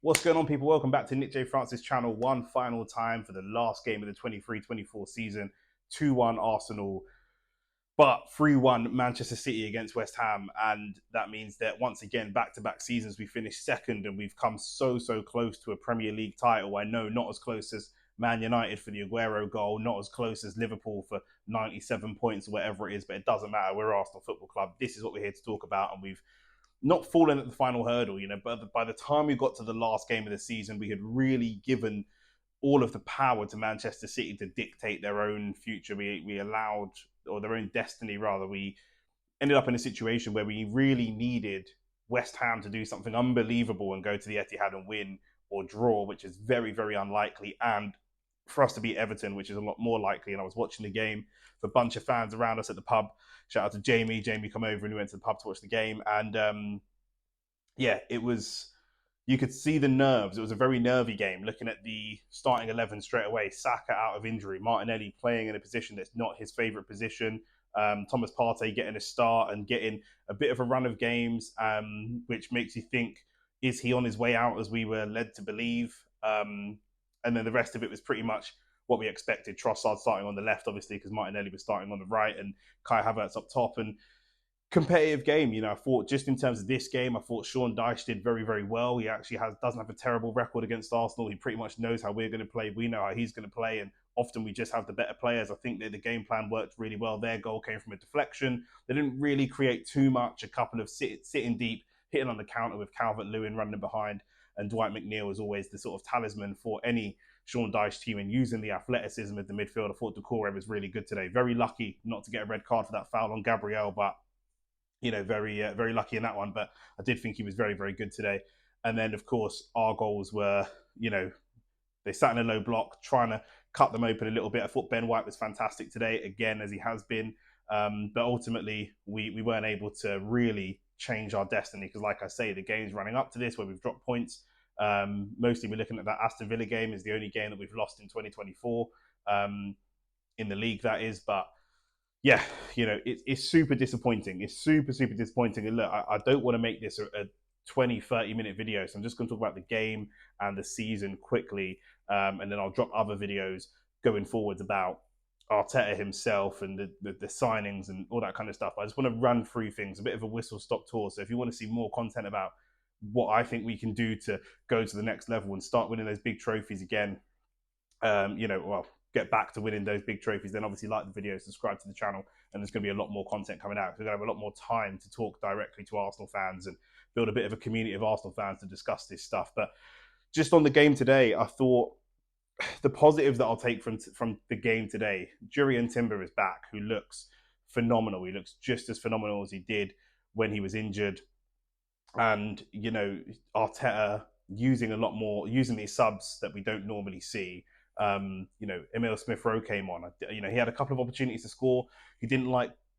What's going on, people? Welcome back to Nick J. Francis' channel one final time for the last game of the 23-24 season. 2-1 Arsenal, but 3-1 Manchester City against West Ham. And that means that once again, back-to-back seasons, we finished second and we've come so close to a Premier League title. I know not as close as Man United for the Aguero goal, not as close as Liverpool for 97 points or whatever it is, but it doesn't matter. We're Arsenal Football Club. This is what we're here to talk about, and we've not fallen at the final hurdle, but by the time we got to the last game of the season, we had really given all of the power to Manchester City to dictate their own future. We allowed, or their own destiny rather, we ended up in a situation where we really needed West Ham to do something unbelievable and go to the Etihad and win or draw, which is very unlikely, and for us to beat Everton, which is a lot more likely. And I was watching the game with a bunch of fans around us at the pub. Shout out to Jamie. Jamie come over and we went to the pub to watch the game. And it was, you could see the nerves. It was a very nervy game. Looking at the starting 11 straight away, Saka out of injury, Martinelli playing in a position that's not his favourite position, Thomas Partey getting a start and getting a bit of a run of games, which makes you think, is he on his way out as we were led to believe? And then the rest of it was pretty much what we expected. Trossard starting on the left, obviously, because Martinelli was starting on the right, and Kai Havertz up top. And competitive game, I thought just in terms of this game, I thought Sean Dyche did very well. He actually doesn't have a terrible record against Arsenal. He pretty much knows how we're going to play. We know how he's going to play, and often we just have the better players. I think that the game plan worked really well. Their goal came from a deflection. They didn't really create too much. A couple of sitting deep, hitting on the counter with Calvert-Lewin running behind, and Dwight McNeil is always the sort of talisman for any Sean Dyche team, and using the athleticism of the midfield. I thought Doucouré was really good today. Very lucky not to get a red card for that foul on Gabriel, but very lucky in that one. But I did think he was very good today. And then, of course, our goals were, they sat in a low block, trying to cut them open a little bit. I thought Ben White was fantastic today, again, as he has been. But ultimately, we weren't able to really change our destiny because, like I say, the games running up to this where we've dropped points, mostly we're looking at that Aston Villa game is the only game that we've lost in 2024 in the league, that is. But yeah, it's super disappointing. It's super disappointing. And look, I don't want to make this a 20-30 minute video, so I'm just going to talk about the game and the season quickly, and then I'll drop other videos going forwards about Arteta himself and the signings and all that kind of stuff. I just want to run through things, a bit of a whistle-stop tour. So if you want to see more content about what I think we can do to go to the next level and start winning those big trophies again, get back to winning those big trophies, then obviously like the video, subscribe to the channel, and there's going to be a lot more content coming out. We're going to have a lot more time to talk directly to Arsenal fans and build a bit of a community of Arsenal fans to discuss this stuff. But just on the game today, I thought the positive that I'll take from the game today, Jurriën Timber is back, who looks phenomenal. He looks just as phenomenal as he did when he was injured. And, Arteta using these subs that we don't normally see. Emil Smith-Rowe came on. He had a couple of opportunities to score. He didn't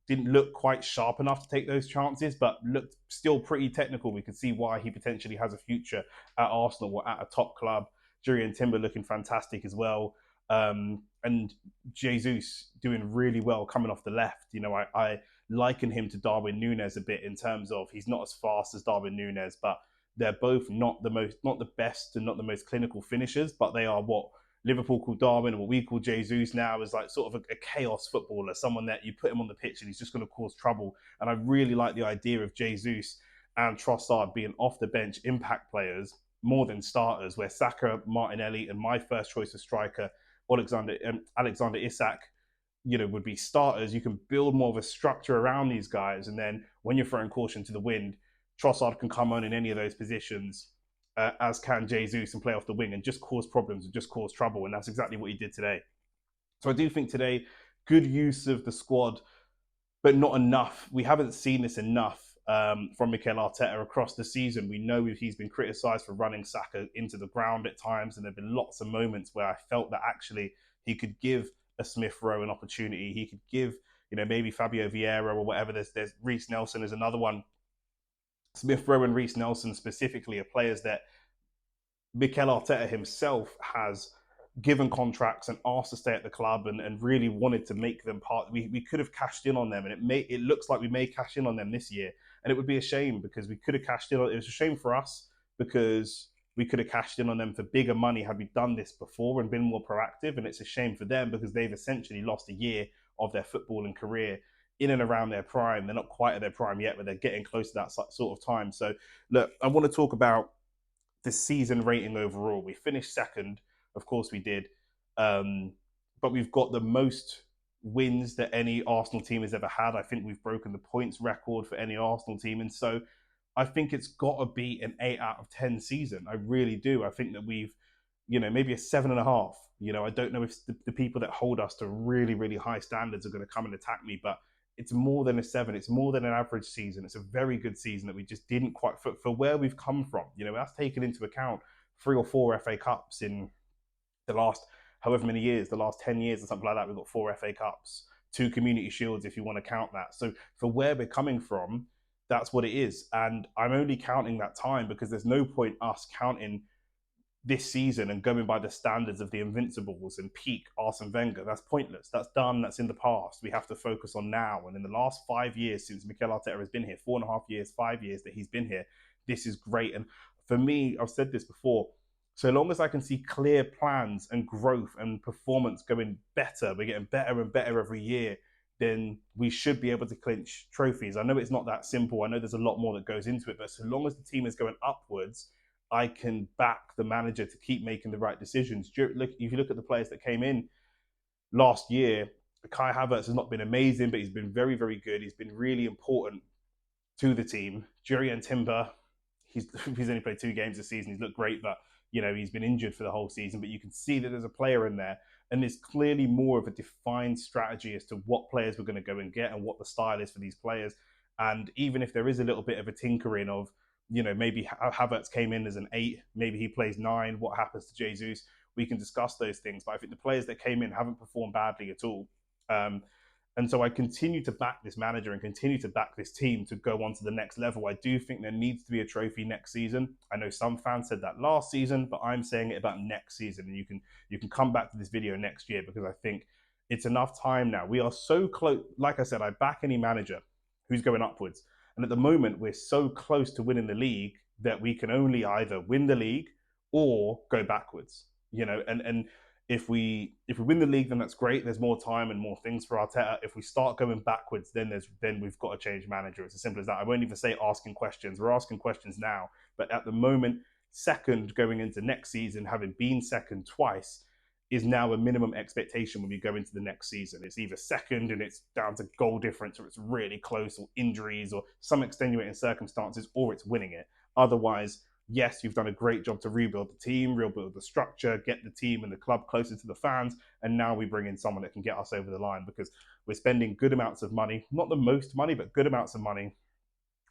look quite sharp enough to take those chances, but looked still pretty technical. We could see why he potentially has a future at Arsenal or at a top club. Jurriën Timber looking fantastic as well. And Jesus doing really well coming off the left. I liken him to Darwin Núñez a bit in terms of he's not as fast as Darwin Núñez, but they're both not the best and not the most clinical finishers, but they are what Liverpool call Darwin and what we call Jesus now is like sort of a chaos footballer, someone that you put him on the pitch and he's just going to cause trouble. And I really like the idea of Jesus and Trossard being off the bench impact players more than starters, where Saka, Martinelli, and my first choice of striker, Alexander Isak, would be starters. You can build more of a structure around these guys, and then when you're throwing caution to the wind, Trossard can come on in any of those positions, as can Jesus, and play off the wing and just cause problems and just cause trouble. And that's exactly what he did today. So I do think today, good use of the squad, but not enough. We haven't seen this enough from Mikel Arteta across the season. We know he's been criticised for running Saka into the ground at times, and there have been lots of moments where I felt that actually he could give a Smith-Rowe an opportunity. He could give, maybe Fabio Vieira or whatever. There's Reece Nelson is another one. Smith-Rowe and Reece Nelson specifically are players that Mikel Arteta himself has given contracts and asked to stay at the club and really wanted to make them part. We could have cashed in on them, and it looks like we may cash in on them this year. And it would be a shame because we could have cashed in on it. It was a shame for us because We could have cashed in on them for bigger money had we done this before and been more proactive. And it's a shame for them because they've essentially lost a year of their footballing career in and around their prime. They're not quite at their prime yet, but they're getting close to that sort of time. So, look, I want to talk about the season rating overall. We finished second, of course we did, but we've got the most wins that any Arsenal team has ever had. I think we've broken the points record for any Arsenal team, and so I think it's got to be an 8 out of 10 season. I really do. I think that we've, maybe a 7.5. I don't know if the people that hold us to really, really high standards are going to come and attack me, but it's more than a 7. It's more than an average season. It's a very good season that we just didn't quite for where we've come from. That's taken into account 3 or 4 FA Cups in the last however many years, the last 10 years or something like that. We've got 4 FA Cups, 2 Community Shields if you want to count that. So for where we're coming from, that's what it is. And I'm only counting that time because there's no point us counting this season and going by the standards of the Invincibles and peak Arsene Wenger. That's pointless. That's done. That's in the past. We have to focus on now. And in the last 5 years since Mikel Arteta has been here, 4.5 years, 5 years that he's been here, this is great. And for me, I've said this before, so long as I can see clear plans and growth and performance going better, we're getting better and better every year, then we should be able to clinch trophies. I know it's not that simple. I know there's a lot more that goes into it, but so long as the team is going upwards, I can back the manager to keep making the right decisions. If you look at the players that came in last year, Kai Havertz has not been amazing, but he's been very, very good. He's been really important to the team. Jurrien Timber, he's only played 2 games this season. He's looked great, but he's been injured for the whole season. But you can see that there's a player in there, and there's clearly more of a defined strategy as to what players we're going to go and get and what the style is for these players. And even if there is a little bit of a tinkering of, maybe Havertz came in as an 8, maybe he plays 9, what happens to Jesus? We can discuss those things. But I think the players that came in haven't performed badly at all. And so I continue to back this manager and continue to back this team to go on to the next level. I do think there needs to be a trophy next season. I know some fans said that last season, but I'm saying it about next season. And you can come back to this video next year because I think it's enough time now. We are so close. Like I said, I back any manager who's going upwards. And at the moment, we're so close to winning the league that we can only either win the league or go backwards. And if we win the league, then that's great. There's more time and more things for Arteta. If we start going backwards, then we've got to change manager. It's as simple as that. I won't even say asking questions. We're asking questions now, but at the moment, second going into next season, having been second twice, is now a minimum expectation when we go into the next season. It's either second and it's down to goal difference, or it's really close, or injuries, or some extenuating circumstances, or it's winning it. Otherwise, yes, you've done a great job to rebuild the team, rebuild the structure, get the team and the club closer to the fans, and now we bring in someone that can get us over the line because we're spending good amounts of money, not the most money, but good amounts of money.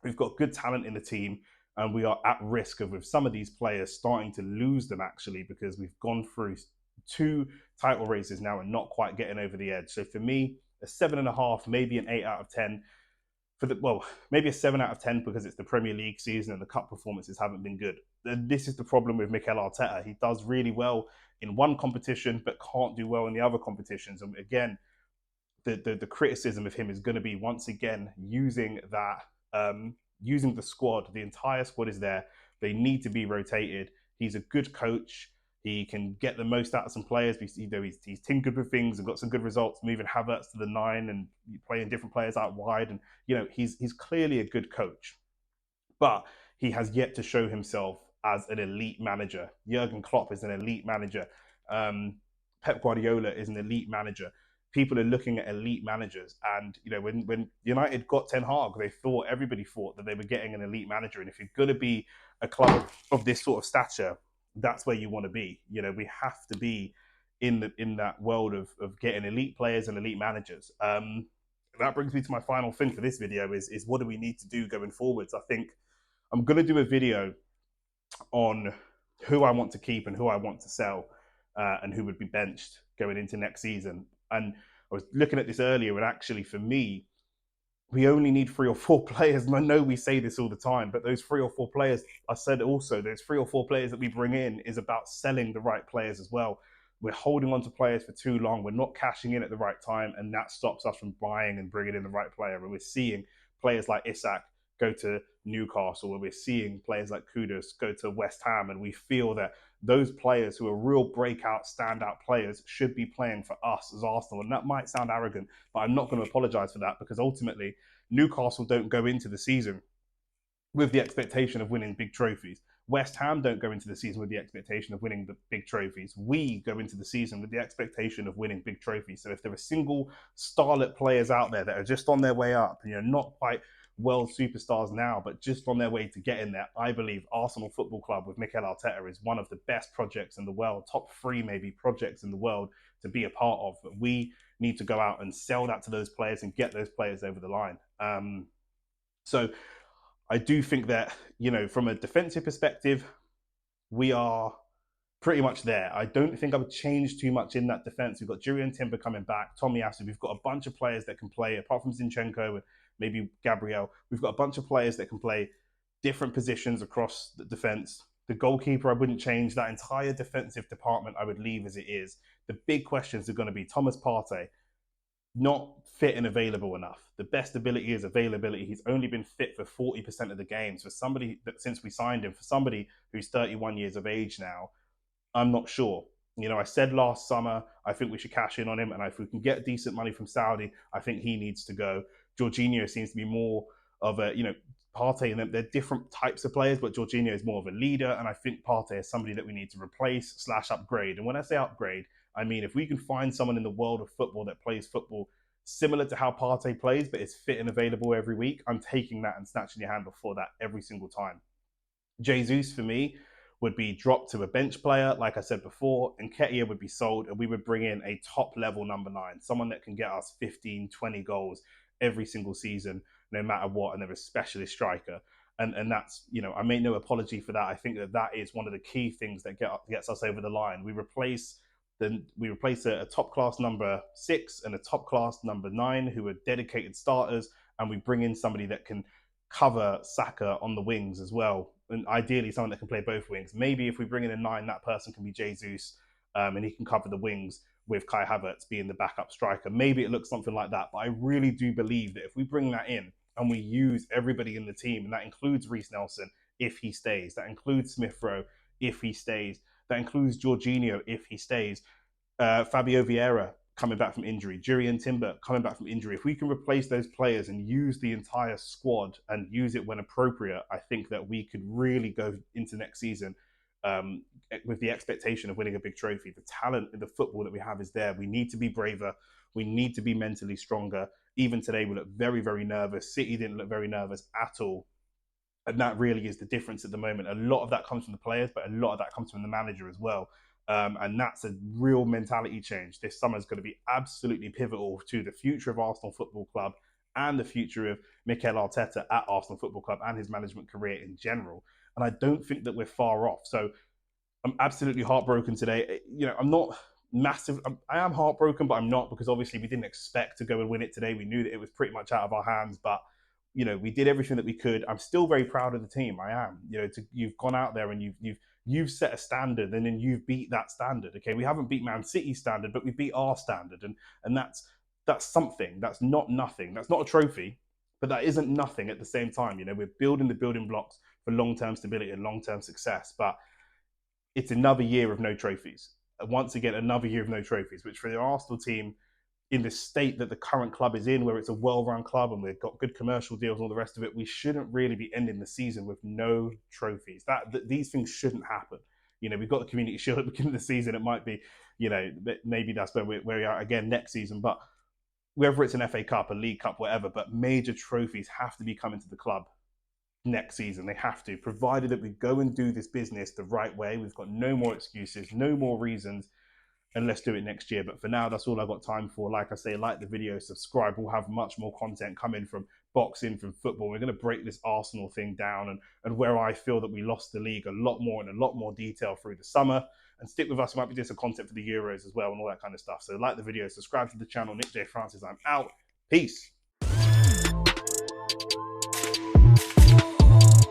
We've got good talent in the team, and we are at risk of, with some of these players, starting to lose them actually because we've gone through 2 title races now and not quite getting over the edge. So for me, a 7.5, maybe an 8 out of 10. Maybe a 7 out of 10 because it's the Premier League season and the cup performances haven't been good. This is the problem with Mikel Arteta. He does really well in one competition, but can't do well in the other competitions. And again, the criticism of him is going to be once again using the squad. The entire squad is there. They need to be rotated. He's a good coach. He can get the most out of some players. He's tinkered with things and got some good results, moving Havertz to the 9 and playing different players out wide. And he's clearly a good coach, but he has yet to show himself as an elite manager. Jurgen Klopp is an elite manager. Pep Guardiola is an elite manager. People are looking at elite managers, and when United got Ten Hag, everybody thought that they were getting an elite manager. And if you're going to be a club of this sort of stature, that's where you want to be. We have to be in that world of getting elite players and elite managers. That brings me to my final thing for this video is what do we need to do going forwards? I think I'm going to do a video on who I want to keep and who I want to sell, and who would be benched going into next season. And I was looking at this earlier, and actually for me, we only need 3 or 4 players. And I know we say this all the time, but those 3 or 4 players, I said also, those 3 or 4 players that we bring in is about selling the right players as well. We're holding on to players for too long. We're not cashing in at the right time, and that stops us from buying and bringing in the right player. And we're seeing players like Isak go to Newcastle, where we're seeing players like Kudus go to West Ham, and we feel that those players who are real breakout, standout players should be playing for us as Arsenal. And that might sound arrogant, but I'm not going to apologise for that, because ultimately Newcastle don't go into the season with the expectation of winning big trophies. West Ham don't go into the season with the expectation of winning the big trophies. We go into the season with the expectation of winning big trophies. So if there are single starlet players out there that are just on their way up, not quite world superstars now, but just on their way to getting there, I believe Arsenal Football Club with Mikel Arteta is one of the best projects in the world, top 3 maybe projects in the world to be a part of. But we need to go out and sell that to those players and get those players over the line. So I do think that, from a defensive perspective, we are pretty much there. I don't think I would change too much in that defense. We've got Jurriën Timber coming back, Tommy Asu. We've got a bunch of players that can play, apart from Zinchenko and maybe Gabriel. We've got a bunch of players that can play different positions across the defense. The goalkeeper, I wouldn't change. That entire defensive department, I would leave as it is. The big questions are going to be Thomas Partey, not fit and available enough. The best ability is availability. He's only been fit for 40% of the games. For somebody that, since we signed him, for somebody who's 31 years of age now, I'm not sure. I said last summer, I think we should cash in on him. And if we can get decent money from Saudi, I think he needs to go. Jorginho seems to be more of a, Partey and them, they're different types of players, but Jorginho is more of a leader. And I think Partey is somebody that we need to replace / upgrade. And when I say upgrade, I mean, if we can find someone in the world of football that plays football similar to how Partey plays, but is fit and available every week, I'm taking that and snatching your hand before that every single time. Jesus, for me, would be dropped to a bench player, like I said before, and Nketiah would be sold, and we would bring in a top-level number 9, someone that can get us 15, 20 goals every single season, no matter what, and they're a specialist striker. And that's, I make no apology for that. I think that is one of the key things that gets us over the line. We replace a top-class number 6 and a top-class number 9 who are dedicated starters, and we bring in somebody that can cover Saka on the wings as well, and ideally someone that can play both wings. Maybe if we bring in a 9, that person can be Jesus, and he can cover the wings with Kai Havertz being the backup striker. Maybe it looks something like that, but I really do believe that if we bring that in and we use everybody in the team, and that includes Reece Nelson if he stays, that includes Smith Rowe if he stays, that includes Jorginho if he stays, Fabio Vieira coming back from injury, Jurriën Timber coming back from injury. If we can replace those players and use the entire squad and use it when appropriate, I think that we could really go into next season with the expectation of winning a big trophy. The talent in the football that we have is there. We need to be braver. We need to be mentally stronger. Even today, we look very, very nervous. City didn't look very nervous at all. And that really is the difference at the moment. A lot of that comes from the players, but a lot of that comes from the manager as well. And that's a real mentality change. This summer is going to be absolutely pivotal to the future of Arsenal Football Club and the future of Mikel Arteta at Arsenal Football Club and his management career in general. And I don't think that we're far off. So I'm absolutely heartbroken today. I'm not massive. I am heartbroken, but I'm not, because obviously we didn't expect to go and win it today. We knew that it was pretty much out of our hands, but we did everything that we could. I'm still very proud of the team. I am. You've gone out there and you've set a standard, and then you've beat that standard. Okay, we haven't beat Man City's standard, but we beat our standard, and that's something. That's not nothing. That's not a trophy, but that isn't nothing at the same time. We're building the building blocks for long-term stability and long-term success, but it's another year of no trophies. Once again, another year of no trophies, which for the Arsenal team, in the state that the current club is in, where it's a well-run club and we've got good commercial deals and all the rest of it, we shouldn't really be ending the season with no trophies. These things shouldn't happen. We've got the Community Shield at the beginning of the season. It might be, maybe that's where we are again next season. But whether it's an FA Cup, a League Cup, whatever, but major trophies have to be coming to the club next season. They have to, provided that we go and do this business the right way. We've got no more excuses, no more reasons, and let's do it next year. But for now, that's all I've got time for. Like I say, like the video, subscribe. We'll have much more content coming from boxing, from football. We're going to break this Arsenal thing down and where I feel that we lost the league a lot more in a lot more detail through the summer. And stick with us. We might be doing some content for the Euros as well and all that kind of stuff. So like the video, subscribe to the channel. Nick J. Francis, I'm out. Peace.